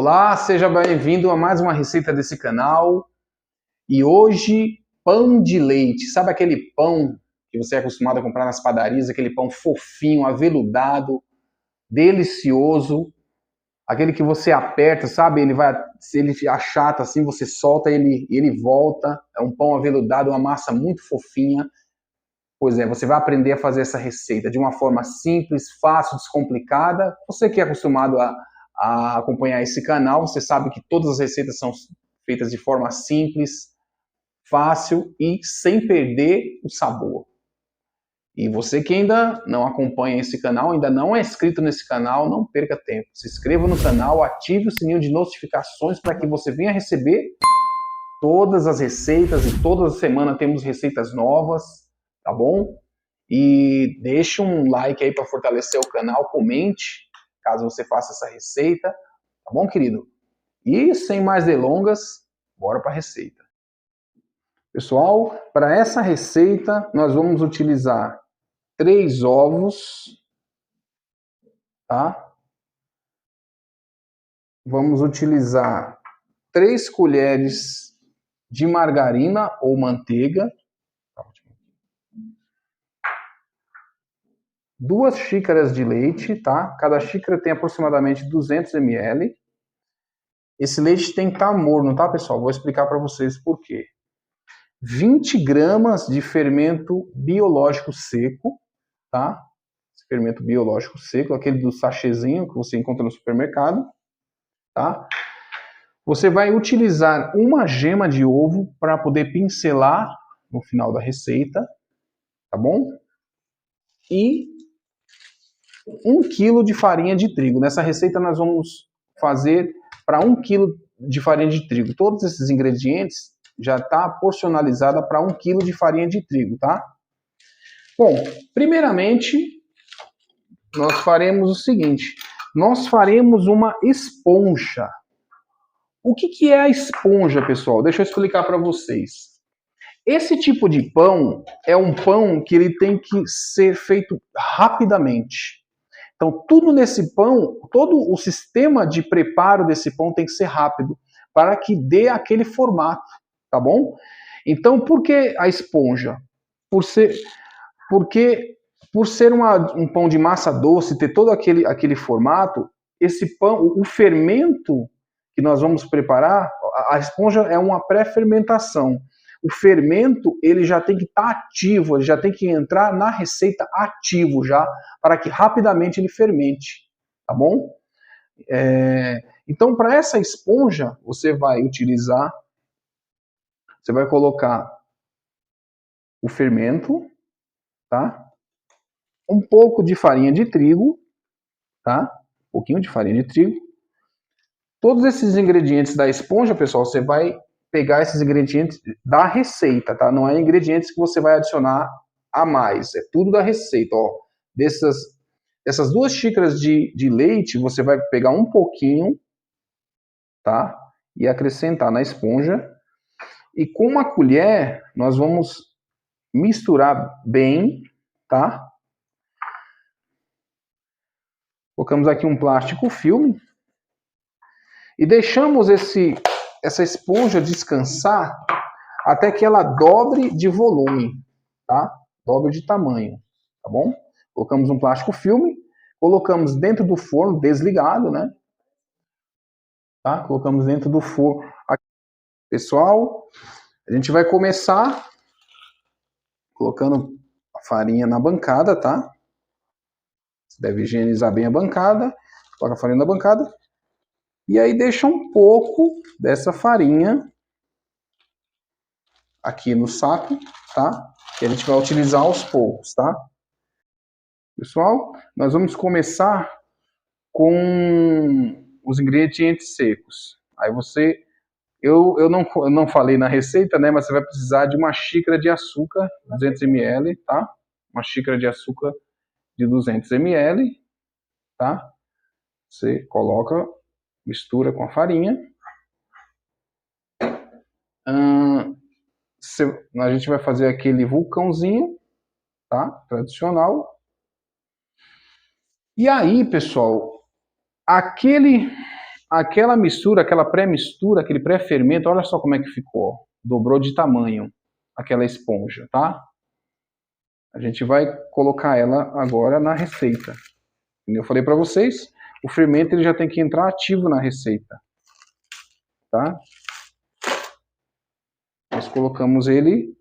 Olá, seja bem-vindo a mais uma receita desse canal. E hoje, pão de leite. Sabe aquele pão que você é acostumado a comprar nas padarias? Aquele pão fofinho, aveludado, delicioso. Aquele que você aperta, sabe? Se ele achata assim, você solta ele volta. É um pão aveludado, uma massa muito fofinha. Pois é, você vai aprender a fazer essa receita de uma forma simples, fácil, descomplicada. Você que é acostumado a acompanhar esse canal, você sabe que todas as receitas são feitas de forma simples, fácil e sem perder o sabor. E você que ainda não acompanha esse canal, ainda não é inscrito nesse canal, não perca tempo. Se inscreva no canal, ative o sininho de notificações para que você venha receber todas as receitas e toda semana temos receitas novas, tá bom? E deixe um like aí para fortalecer o canal, comente caso você faça essa receita, tá bom, querido? E sem mais delongas, bora para a receita. Pessoal, para essa receita nós vamos utilizar 3 ovos, tá? Vamos utilizar 3 colheres de margarina ou manteiga, 2 xícaras de leite, tá? Cada xícara tem aproximadamente 200 ml. Esse leite tem que estar morno, tá, pessoal? Vou explicar para vocês por quê. 20 gramas de fermento biológico seco, tá? Fermento biológico seco, aquele do sachêzinho que você encontra no supermercado, tá? Você vai utilizar uma gema de ovo para poder pincelar no final da receita, tá bom? E 1 kg de farinha de trigo. Nessa receita nós vamos fazer para 1 kg de farinha de trigo. Todos esses ingredientes já está porcionalizada para 1 kg de farinha de trigo, tá? Bom, primeiramente nós faremos o seguinte, nós faremos uma esponja. O que é a esponja, pessoal? Deixa eu explicar para vocês. Esse tipo de pão é um pão que ele tem que ser feito rapidamente. Então, tudo nesse pão, todo o sistema de preparo desse pão tem que ser rápido, para que dê aquele formato, tá bom? Então, por que a esponja? Porque por ser um pão de massa doce, ter todo aquele formato, esse pão, o fermento que nós vamos preparar, a esponja é uma pré-fermentação. O fermento, ele já tem que estar ativo, ele já tem que entrar na receita ativo já, para que rapidamente ele fermente, tá bom? Então, para essa esponja, você vai colocar o fermento, tá? Um pouco de farinha de trigo, tá? Um pouquinho de farinha de trigo. Todos esses ingredientes da esponja, pessoal, você vai pegar esses ingredientes da receita, tá? Não é ingredientes que você vai adicionar a mais, é tudo da receita, ó. Dessas 2 xícaras de leite, você vai pegar um pouquinho, tá? E acrescentar na esponja. E com uma colher, nós vamos misturar bem, tá? Colocamos aqui um plástico filme e deixamos essa esponja descansar até que ela dobre de volume, tá? Dobre de tamanho, tá bom? Colocamos um plástico filme, colocamos dentro do forno, desligado, né? Tá? Colocamos dentro do forno. Aqui, pessoal, a gente vai começar colocando a farinha na bancada, tá? Você deve higienizar bem a bancada, coloca a farinha na bancada. E aí deixa um pouco dessa farinha aqui no saco, tá? Que a gente vai utilizar aos poucos, tá? Pessoal, nós vamos começar com os ingredientes secos. Aí eu não falei na receita, né? Mas você vai precisar de uma xícara de açúcar, 200 ml, tá? Uma xícara de açúcar de 200 ml, tá? Você coloca, mistura com a farinha. A gente vai fazer aquele vulcãozinho, tá? Tradicional. E aí, pessoal, aquele aquela mistura, aquela pré-mistura, aquele pré-fermento, olha só como é que ficou. Dobrou de tamanho aquela esponja, tá? A gente vai colocar ela agora na receita. Como eu falei para vocês, o fermento ele já tem que entrar ativo na receita, tá? Nós colocamos ele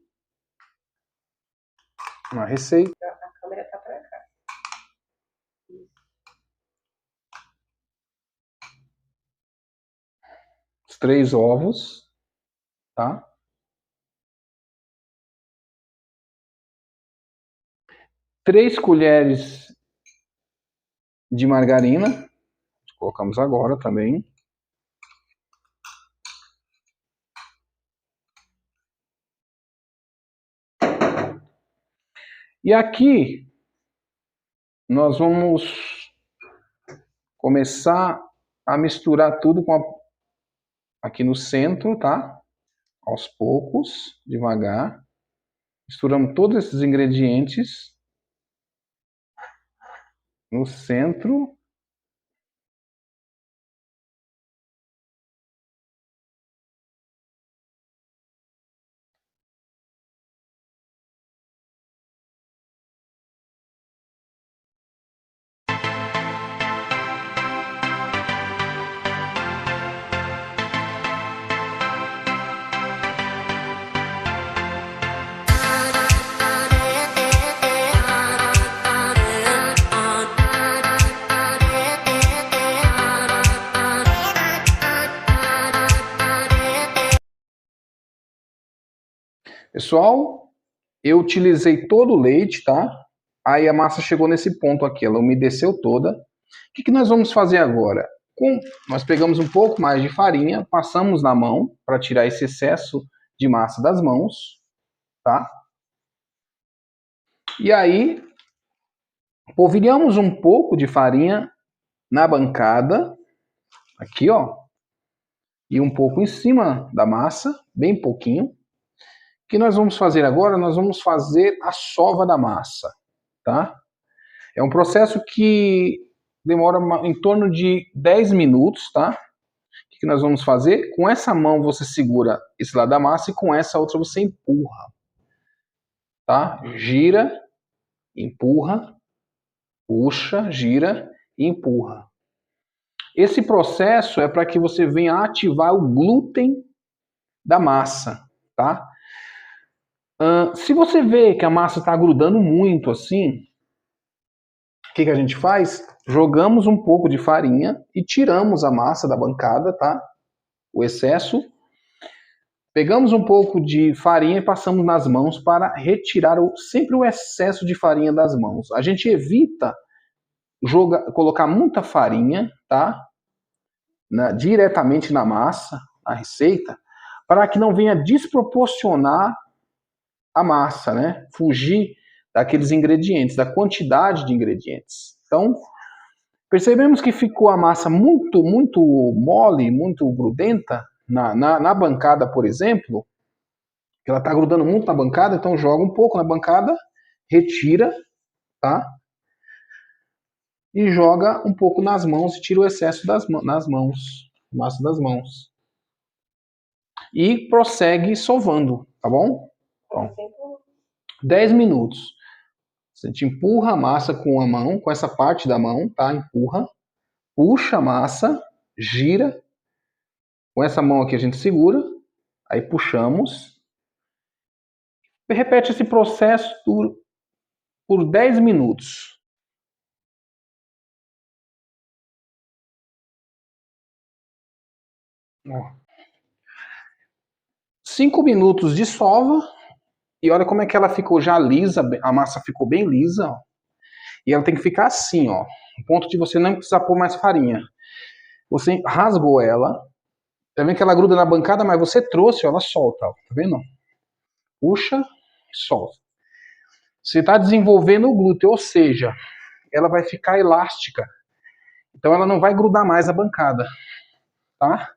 na receita. A câmera tá pra cá. Os 3 ovos, tá? 3 colheres de margarina, colocamos agora também. E aqui nós vamos começar a misturar tudo aqui no centro, tá? Aos poucos, devagar. Misturamos todos esses ingredientes no centro. Pessoal, eu utilizei todo o leite, tá? Aí a massa chegou nesse ponto aqui, ela umedeceu toda. O que nós vamos fazer agora? Nós pegamos um pouco mais de farinha, passamos na mão para tirar esse excesso de massa das mãos, tá? E aí, polvilhamos um pouco de farinha na bancada, aqui ó, e um pouco em cima da massa, bem pouquinho. O que nós vamos fazer agora? Nós vamos fazer a sova da massa, tá? É um processo que demora em torno de 10 minutos, tá? O que nós vamos fazer? Com essa mão você segura esse lado da massa e com essa outra você empurra, tá? Gira, empurra, puxa, gira e empurra. Esse processo é para que você venha ativar o glúten da massa, tá? Se você vê que a massa está grudando muito assim, o que a gente faz? Jogamos um pouco de farinha e tiramos a massa da bancada, tá? O excesso. Pegamos um pouco de farinha e passamos nas mãos para retirar sempre o excesso de farinha das mãos. A gente evita colocar muita farinha, tá? Diretamente na massa, na receita, para que não venha desproporcionar a massa, né? Fugir daqueles ingredientes, da quantidade de ingredientes. Então, percebemos que ficou a massa muito mole, muito grudenta na bancada, por exemplo, que ela está grudando muito na bancada, então joga um pouco na bancada, retira, tá? E joga um pouco nas mãos e tira o excesso nas mãos, massa das mãos. E prossegue sovando, tá bom? Então, 10 minutos. A gente empurra a massa com a mão, com essa parte da mão, tá? Empurra, puxa a massa, gira. Com essa mão aqui a gente segura, aí puxamos. E repete esse processo por 10 minutos. Ó. 5 minutos de sova. E olha como é que ela ficou já lisa, a massa ficou bem lisa, ó. E ela tem que ficar assim, ó, no ponto de você não precisar pôr mais farinha. Você rasgou ela, tá vendo que ela gruda na bancada, mas você trouxe, ó, ela solta, ó, tá vendo? Puxa e solta. Você está desenvolvendo o glúten, ou seja, ela vai ficar elástica. Então ela não vai grudar mais na bancada, tá?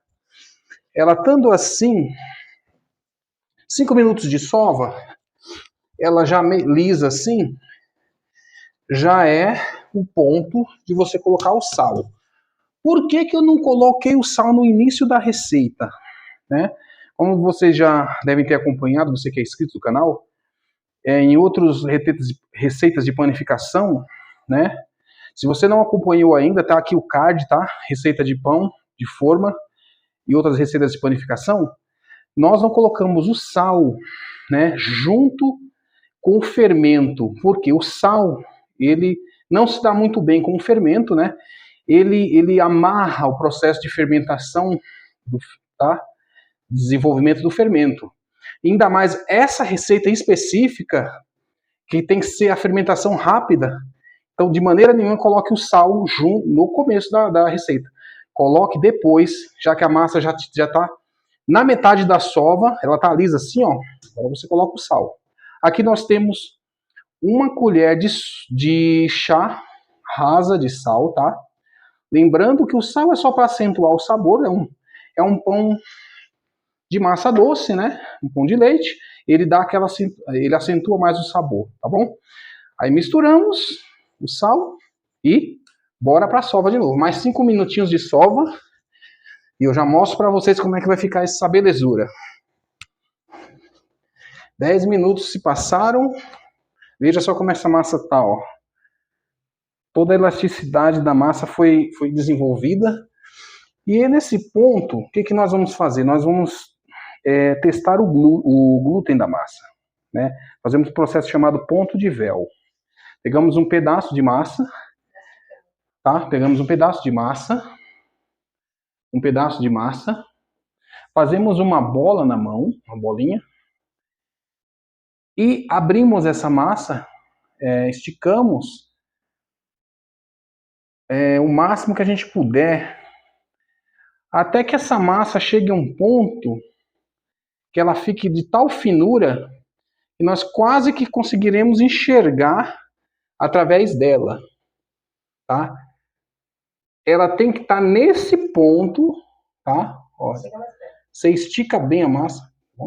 Ela estando assim, 5 minutos de sova, ela já lisa assim, já é o ponto de você colocar o sal. Por que que eu não coloquei o sal no início da receita? Né? Como vocês já devem ter acompanhado, você que é inscrito no canal, em outras receitas de panificação, né? Se você não acompanhou ainda, tá aqui o card, tá? Receita de pão, de forma e outras receitas de panificação. Nós não colocamos o sal, né, junto com o fermento, porque o sal, ele não se dá muito bem com o fermento, né? Ele amarra o processo de fermentação, tá? Desenvolvimento do fermento. Ainda mais essa receita específica, que tem que ser a fermentação rápida. Então, de maneira nenhuma, coloque o sal no começo da receita. Coloque depois, já que a massa já está na metade da sova, ela está lisa assim, ó. Agora você coloca o sal. Aqui nós temos uma colher de chá rasa de sal, tá? Lembrando que o sal é só para acentuar o sabor, é um pão de massa doce, né? Um pão de leite, ele acentua mais o sabor, tá bom? Aí misturamos o sal e bora para a sova de novo. Mais 5 minutinhos de sova e eu já mostro para vocês como é que vai ficar essa belezura. 10 minutos se passaram. Veja só como essa massa tá, ó. Toda a elasticidade da massa foi desenvolvida. E nesse ponto, o que nós vamos fazer? Nós vamos testar o glúten da massa. Né? Fazemos um processo chamado ponto de véu. Pegamos um pedaço de massa, tá? Pegamos um pedaço de massa, fazemos uma bola na mão, uma bolinha, e abrimos essa massa, esticamos o máximo que a gente puder, até que essa massa chegue a um ponto que ela fique de tal finura que nós quase que conseguiremos enxergar através dela, tá? Ela tem que estar nesse ponto, tá? Ó, você estica bem a massa, tá?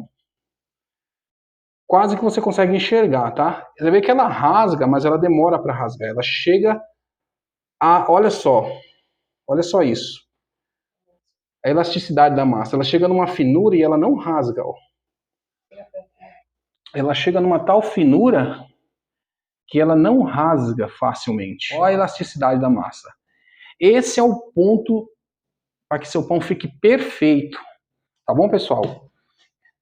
Quase que você consegue enxergar, tá? Você vê que ela rasga, mas ela demora para rasgar. Ela chega a, olha só isso. A elasticidade da massa, ela chega numa finura e ela não rasga, ó. Ela chega numa tal finura que ela não rasga facilmente. Olha a elasticidade da massa. Esse é o ponto para que seu pão fique perfeito. Tá bom, pessoal?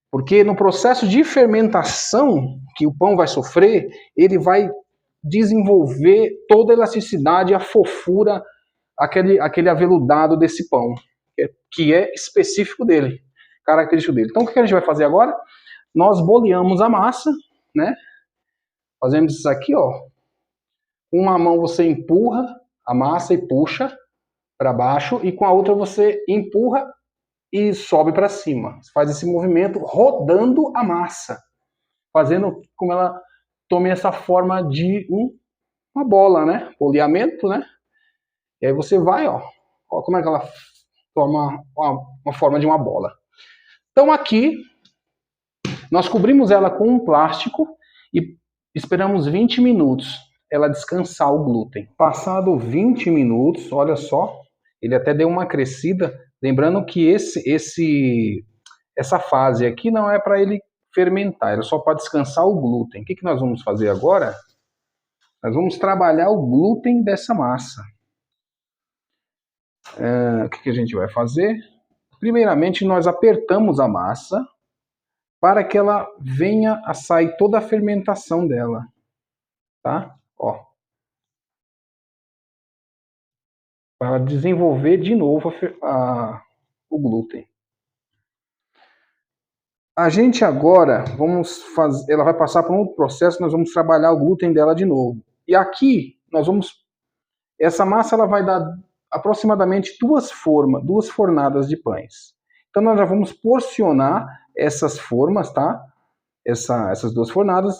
Porque no processo de fermentação que o pão vai sofrer, ele vai desenvolver toda a elasticidade e a fofura, aquele aveludado desse pão, que é específico dele, característico dele. Então o que a gente vai fazer agora? Nós boleamos a massa, né? Fazemos isso aqui, ó. Com uma mão você empurra a massa e puxa para baixo, e com a outra você empurra e sobe para cima. Você faz esse movimento rodando a massa, fazendo com ela tome essa forma de uma bola, né? Boleamento, né? E aí você vai, ó como é que ela toma uma forma de uma bola. Então aqui nós cobrimos ela com um plástico e esperamos 20 minutos ela descansar o glúten. Passado 20 minutos, olha só, ele até deu uma crescida. Lembrando que essa fase aqui não é para ele fermentar, ele só para descansar o glúten. O que nós vamos fazer agora? Nós vamos trabalhar o glúten dessa massa. O que a gente vai fazer? Primeiramente, nós apertamos a massa para que ela venha a sair toda a fermentação dela. Tá? Ó. Para desenvolver de novo o glúten. A gente agora, ela vai passar por um outro processo, nós vamos trabalhar o glúten dela de novo. E aqui, essa massa ela vai dar aproximadamente duas fornadas de pães. Então nós já vamos porcionar essas formas, tá? Essas duas fornadas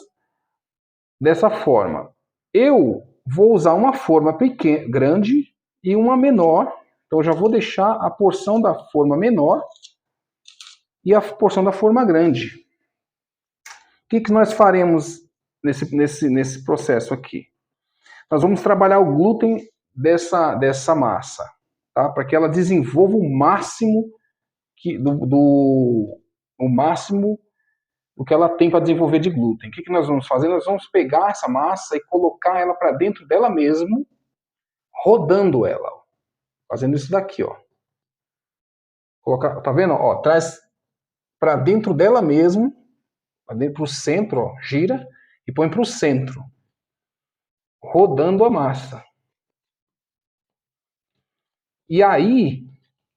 dessa forma. Eu vou usar uma forma grande e uma menor. Então eu já vou deixar a porção da forma menor e a porção da forma grande. O que nós faremos nesse processo aqui? Nós vamos trabalhar o glúten dessa massa, tá? Para que ela desenvolva o máximo o máximo do que ela tem para desenvolver de glúten. O que nós vamos fazer? Nós vamos pegar essa massa e colocar ela para dentro dela mesmo, rodando ela, ó. Fazendo isso daqui, ó. Tá vendo? Ó, traz para dentro dela mesmo, para o centro, ó, gira e põe para o centro, rodando a massa. E aí,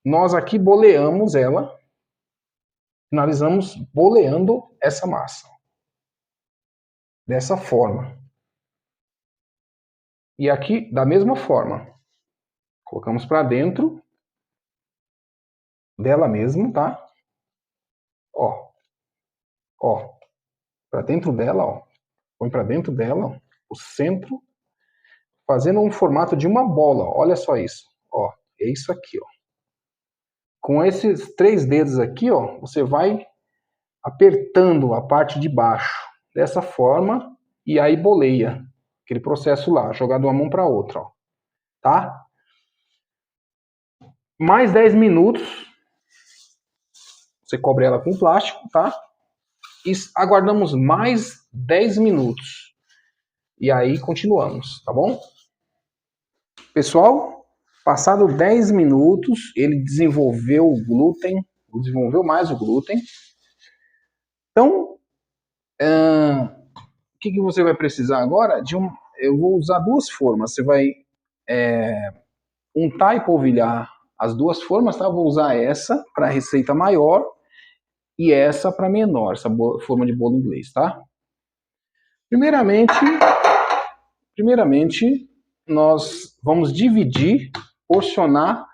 nós aqui boleamos ela, finalizamos boleando essa massa. Dessa forma. E aqui, da mesma forma. Colocamos para dentro dela mesmo, tá? Ó. Ó. Para dentro dela, ó. Põe para dentro dela, ó, o centro, fazendo um formato de uma bola. Olha só isso. Ó. É isso aqui, ó. Com esses 3 dedos aqui, ó, você vai apertando a parte de baixo. Dessa forma, e aí boleia. Aquele processo lá, jogar de uma mão para outra, ó. Tá? Mais 10 minutos. Você cobre ela com plástico, tá? E aguardamos mais 10 minutos. E aí continuamos, tá bom? Pessoal, passado 10 minutos, ele desenvolveu o glúten, desenvolveu mais o glúten. Então, o que você vai precisar agora? Eu vou usar 2 formas. Você vai untar e polvilhar as 2 formas, tá? Eu vou usar essa para receita maior e essa para menor, essa forma de bolo inglês, tá? Primeiramente, nós vamos dividir, porcionar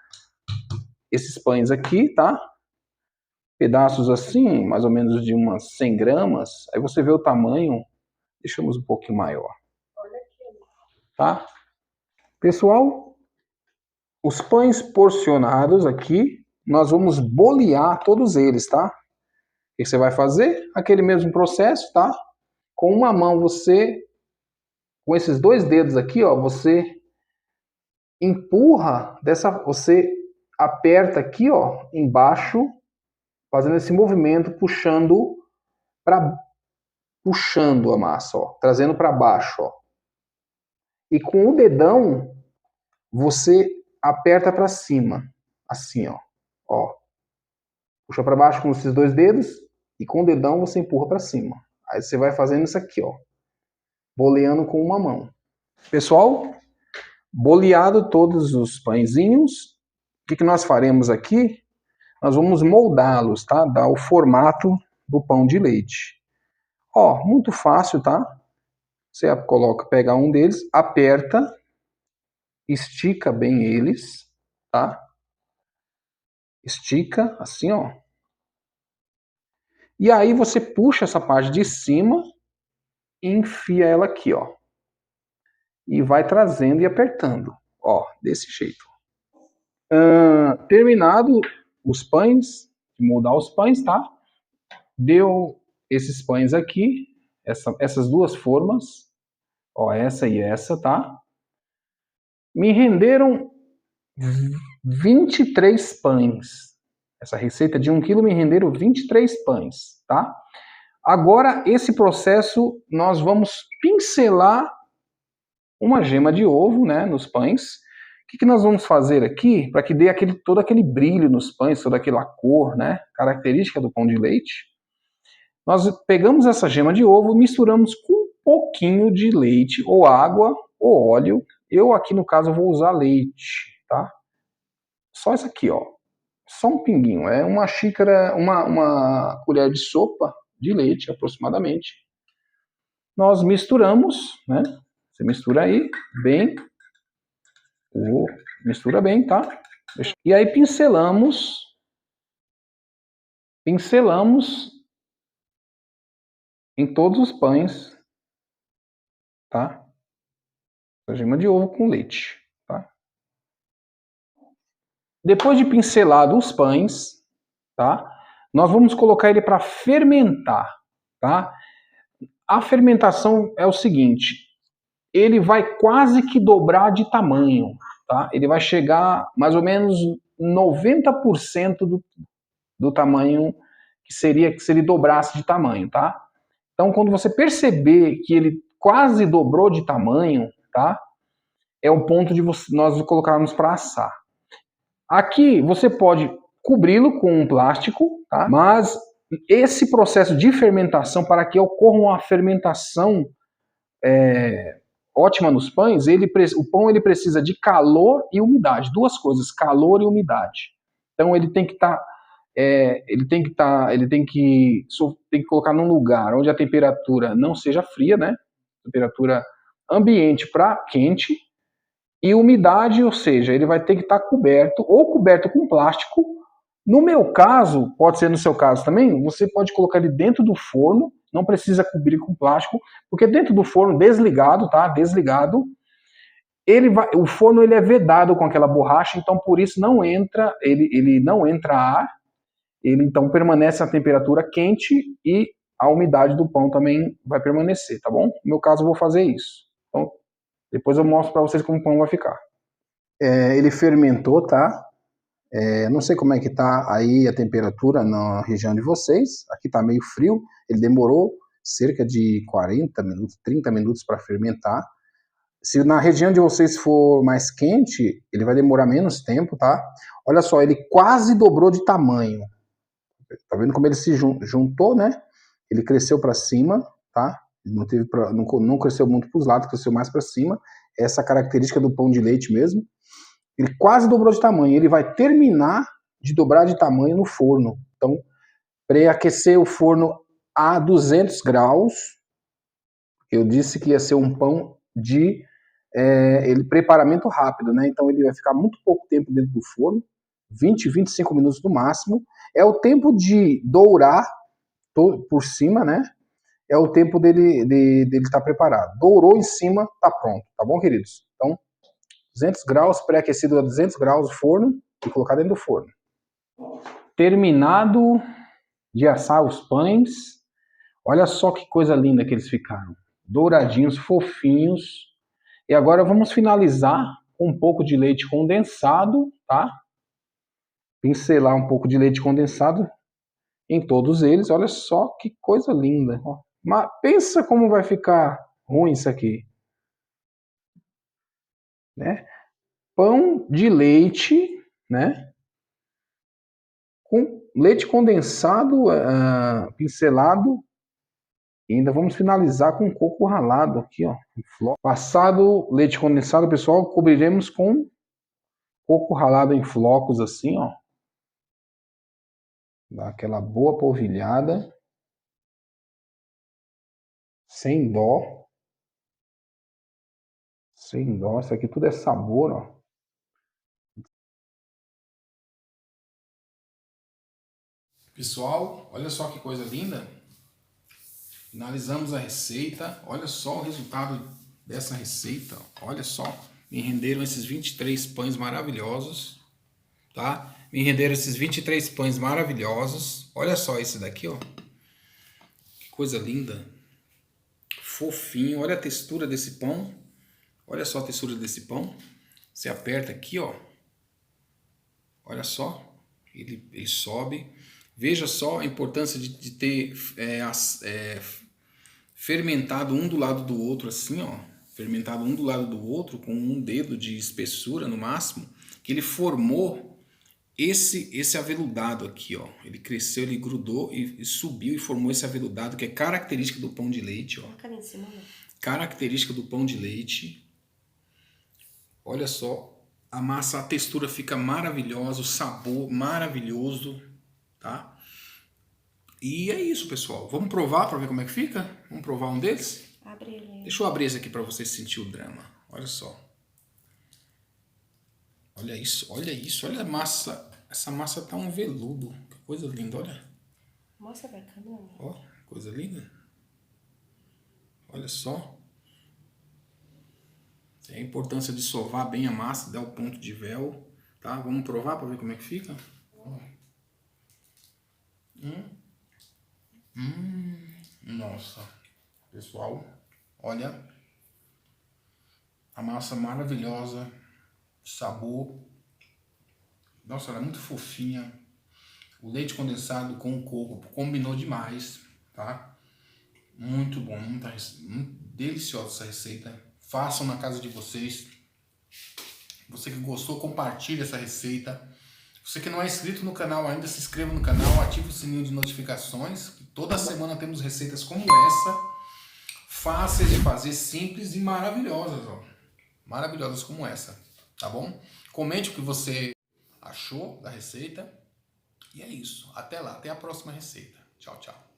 esses pães aqui, tá? Pedaços assim, mais ou menos de umas 100 gramas. Aí você vê o tamanho, deixamos um pouquinho maior. Tá? Pessoal, os pães porcionados aqui, nós vamos bolear todos eles, tá? O que você vai fazer? Aquele mesmo processo, tá? Com uma mão você, com esses 2 dedos aqui, ó, você empurra, você aperta aqui, ó, embaixo, fazendo esse movimento, puxando a massa, ó, trazendo para baixo, ó. E com o dedão você aperta para cima, assim, ó. Puxa para baixo com esses 2 dedos e com o dedão você empurra para cima. Aí você vai fazendo isso aqui, ó, boleando com uma mão. Pessoal, boleado todos os pãezinhos, o que nós faremos aqui? Nós vamos moldá-los, tá? Dar o formato do pão de leite. Ó, muito fácil, tá? Você pega um deles, aperta, estica bem eles, tá? Estica, assim, ó. E aí você puxa essa parte de cima e enfia ela aqui, ó. E vai trazendo e apertando, ó, desse jeito. Terminado os pães, moldar os pães, tá? Deu esses pães aqui, essas 2 formas, ó, essa e essa, tá? Me renderam 23 pães. Essa receita de 1 quilo me renderam 23 pães, tá? Agora, esse processo, nós vamos pincelar uma gema de ovo, né, nos pães. O que nós vamos fazer aqui, para que dê todo aquele brilho nos pães, toda aquela cor, né, característica do pão de leite. Nós pegamos essa gema de ovo, misturamos com um pouquinho de leite, ou água, ou óleo. Eu aqui, no caso, vou usar leite, tá? Só isso aqui, ó. Só um pinguinho. É uma xícara, uma colher de sopa de leite, aproximadamente. Nós misturamos, né? Você mistura aí, bem. Mistura bem, tá? E aí pincelamos em todos os pães, tá? A gema de ovo com leite, tá? Depois de pincelado os pães, tá? Nós vamos colocar ele para fermentar, tá? A fermentação é o seguinte, ele vai quase que dobrar de tamanho, tá? Ele vai chegar mais ou menos 90% do tamanho que seria que se ele dobrasse de tamanho, tá? Então, quando você perceber que ele quase dobrou de tamanho, tá? É o ponto de nós colocarmos para assar. Aqui você pode cobri-lo com um plástico, tá? Mas esse processo de fermentação, para que ocorra uma fermentação ótima nos pães, o pão ele precisa de calor e umidade, duas coisas, calor e umidade. Então ele tem que estar tem que colocar num lugar onde a temperatura não seja fria, né? Temperatura ambiente para quente, e umidade, ou seja, ele vai ter que estar coberto, ou coberto com plástico. No meu caso, pode ser no seu caso também, você pode colocar ele dentro do forno, não precisa cobrir com plástico, porque dentro do forno, desligado, tá? Desligado, o forno ele é vedado com aquela borracha, então por isso não entra, ele não entra ar, ele então permanece a temperatura quente e a umidade do pão também vai permanecer, tá bom? No meu caso, eu vou fazer isso. Então, depois eu mostro para vocês como o pão vai ficar. Ele fermentou, tá? Não sei como é que tá aí a temperatura na região de vocês. Aqui tá meio frio. Ele demorou cerca de 40 minutos, 30 minutos para fermentar. Se na região de vocês for mais quente, ele vai demorar menos tempo, tá? Olha só, ele quase dobrou de tamanho. Tá vendo como ele se juntou, né? Ele cresceu para cima, tá? Não cresceu muito para os lados, cresceu mais para cima. Essa característica do pão de leite mesmo. Ele quase dobrou de tamanho. Ele vai terminar de dobrar de tamanho no forno. Então, pré-aquecer o forno a 200 graus. Eu disse que ia ser um pão de preparamento rápido, né? Então, ele vai ficar muito pouco tempo dentro do forno. 20, 25 minutos no máximo. É o tempo de dourar por cima, né? É o tempo dele estar preparado. Dourou em cima, tá pronto. Tá bom, queridos? Então, 200 graus, pré-aquecido a 200 graus o forno e colocar dentro do forno. Terminado de assar os pães, olha só que coisa linda que eles ficaram. Douradinhos, fofinhos. E agora vamos finalizar com um pouco de leite condensado, tá? Pincelar um pouco de leite condensado em todos eles. Olha só que coisa linda. Mas pensa como vai ficar ruim isso aqui, né? Pão de leite, né? Com leite condensado pincelado. E ainda vamos finalizar com coco ralado aqui, ó. Passado leite condensado, pessoal, cobriremos com coco ralado em flocos assim, ó. Dá aquela boa polvilhada. Sem dó. Sem dó. Isso aqui tudo é sabor, ó. Pessoal, olha só que coisa linda. Finalizamos a receita. Olha só o resultado dessa receita. Olha só. Me renderam esses 23 pães maravilhosos. Tá? Me renderam esses 23 pães maravilhosos. Olha só esse daqui, ó. Que coisa linda. Fofinho. Olha a textura desse pão. Olha só a textura desse pão. Você aperta aqui, ó. Olha só. Ele sobe. Veja só a importância de ter fermentado um do lado do outro assim, ó. Fermentado um do lado do outro com um dedo de espessura no máximo. Que ele formou esse aveludado aqui, ó. Ele cresceu, ele grudou e subiu e formou esse aveludado que é característica do pão de leite, ó. Característica do pão de leite. Olha só. A massa, a textura fica maravilhosa, o sabor maravilhoso, tá? E é isso, pessoal. Vamos provar para ver como é que fica? Vamos provar um deles? Abre ele. Deixa eu abrir esse aqui para você sentir o drama. Olha só. Olha isso, olha isso. Olha a massa. Essa massa tá um veludo. Que coisa linda, olha. Mostra pra câmera. Ó, coisa linda. Olha só. Tem a importância de sovar bem a massa, dar o ponto de véu, tá? Vamos provar para ver como é que fica? Nossa. Pessoal, olha. A massa maravilhosa. sabor. Nossa, ela é muito fofinha. O leite condensado com o coco combinou demais, tá? Muito bom, muito deliciosa essa receita. Façam na casa de vocês. Você que gostou, compartilhe essa receita. Você que não é inscrito no canal ainda, se inscreva no canal, ative o sininho de notificações. Toda semana temos receitas como essa, fáceis de fazer, simples e maravilhosas, ó. Maravilhosas como essa, tá bom? Comente o que você achou da receita. E é isso. Até lá, até a próxima receita. Tchau, tchau.